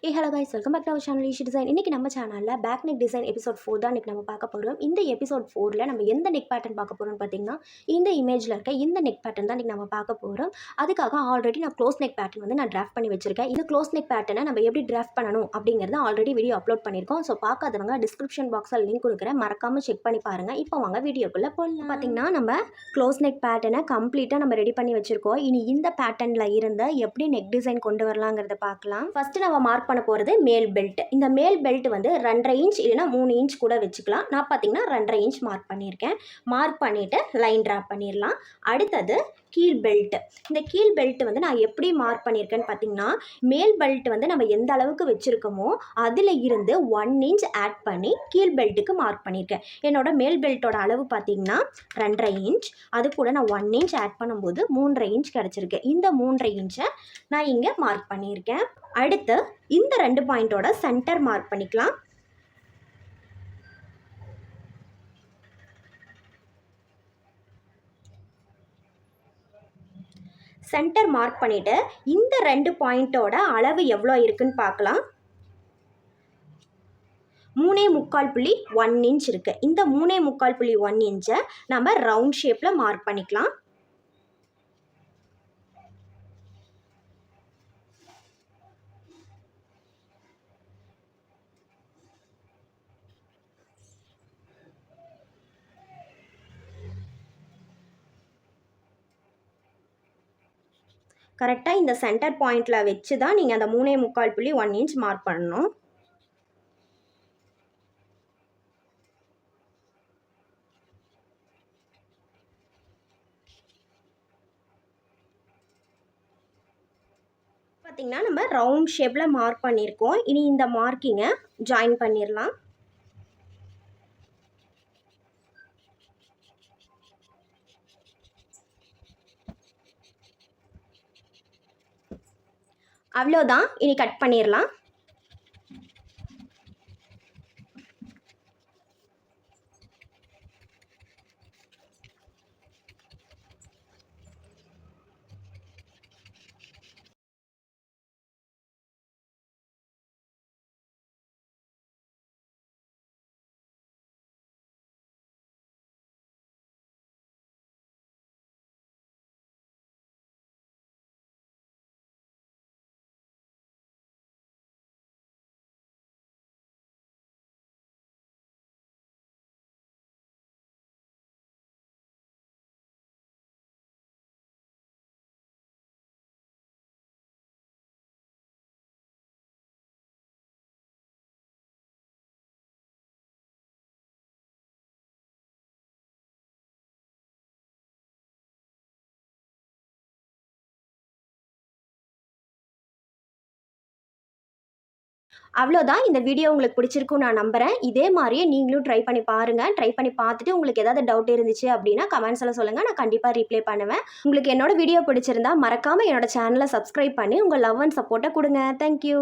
Hello guys, welcome back to our channel easy design. இன்றைக்கி நம்ம சேனலில் பேக் நெக் டிசைன் எபிசோட் 4 தான் இன்றைக்கி நம்ம பார்க்க போகிறோம். இந்த எபிசோட் 4ல் நம்ம எந்த நெக் பேட்டர்ன் பார்க்க போகிறோம்னு பார்த்தீங்கன்னா, இந்த இமேஜில் இருக்க இந்த நெக் பேட்டர்ன் தான் இன்றைக்கி நம்ம பார்க்க போகிறோம். அதுக்காக ஆல்ரெடி நான் க்ளோஸ் நெக் பேட்டர்ன் வந்து நான் டிராஃப்ட் பண்ணி வச்சிருக்கேன். இந்த க்ளோஸ் நெக் பேட்டர்னை நம்ம எப்படி டிராஃப்ட் பண்ணணும் அப்படிங்கிறத ஆல்ரெடி வீடியோ அப்லோட் பண்ணியிருக்கோம். ஸோ பார்க்காதவங்க டிஸ்கிரிப்ஷன் பாக்ஸில் லிங்க் கொடுக்குறேன், மறக்காமல் செக் பண்ணி பாருங்கள். இப்போ வாங்க வீடியோக்குள்ளே போகலாம். பார்த்தீங்கன்னா நம்ம க்ளோஸ் நெக் பேட்டர்னை கம்ப்ளீட்டாக நம்ம ரெடி பண்ணி வச்சுருக்கோம். இனி இந்த பேட்டர்னில் இருந்து எப்படி நெக் டிசைன் கொண்டு வரலாங்கிறத பார்க்கலாம். ஃபஸ்ட்டு நம்ம மார்க் பண்ண போகிறது மேல் பெல்ட். இந்த மேல் பெல்ட் வந்து 2.5 இன்ச் இல்லைனா 3 இன்ச் கூட வச்சுக்கலாம். நான் பார்த்தீங்கன்னா 2.5 இன்ச் மார்க் பண்ணியிருக்கேன். மார்க் பண்ணிவிட்டு லைன் ட்ரா பண்ணிடலாம். அடுத்தது கீழ் பெல்ட். இந்த கீழ் பெல்ட் வந்து நான் எப்படி மார்க் பண்ணியிருக்கேன்னு பார்த்தீங்கன்னா, மேல் பெல்ட் வந்து நம்ம எந்த அளவுக்கு வச்சுருக்கோமோ அதில் இருந்து 1 இன்ச் ஆட் பண்ணி கீழ் பெல்ட்டுக்கு மார்க் பண்ணியிருக்கேன். என்னோட மேல் பெல்ட்டோட அளவு பார்த்தீங்கன்னா 2.5 இன்ச். அது கூட நான் 1 இன்ச் ஆட் பண்ணும்போது 3.5 இன்ச் கிடச்சிருக்கு. இந்த 3.5 இன்ச்சை நான் இங்கே மார்க் பண்ணியிருக்கேன். அடுத்து இந்த 2 பாயிண்டோட சென்டர் மார்க் பண்ணிக்கலாம். சென்டர் மார்க் பண்ணிவிட்டு இந்த 2 பாயிண்டோட அளவு எவ்வளோ இருக்குன்னு பார்க்கலாம். 3.25.1 இன்ச் இருக்குது. இந்த 3.25.1 இன்ச்சை நம்ம ரவுண்ட் ஷேப்பில் மார்க் பண்ணிக்கலாம். கரெக்டாக இந்த சென்டர் பாயிண்டில் வச்சு தான் நீங்கள் அந்த 3.25.1 இன்ச் மார்க் பண்ணணும். பார்த்திங்கன்னா நம்ம ரவுண்ட் ஷேப்பில் மார்க் பண்ணியிருக்கோம். இனி இந்த மார்க்கிங்கை ஜாயின் பண்ணிடலாம். அவ்வளோதான், இனி கட் பண்ணிடலாம். அவ்வளோதான். இந்த வீடியோ உங்களுக்கு பிடிச்சிருக்குன்னு நான் நம்புகிறேன். இதே மாதிரியே நீங்களும் ட்ரை பண்ணி பாருங்கள். ட்ரை பண்ணி பார்த்துட்டு உங்களுக்கு ஏதாவது டவுட் இருந்துச்சு அப்படின்னா கமெண்ட்ஸில் சொல்லுங்கள், நான் கண்டிப்பாக ரிப்ளை பண்ணுவேன். உங்களுக்கு என்னோட வீடியோ பிடிச்சிருந்தா மறக்காமல் என்னோட சேனலை சப்ஸ்கிரைப் பண்ணி உங்கள் லவ் அண்ட் சப்போர்ட்டை கொடுங்க. தேங்க்யூ.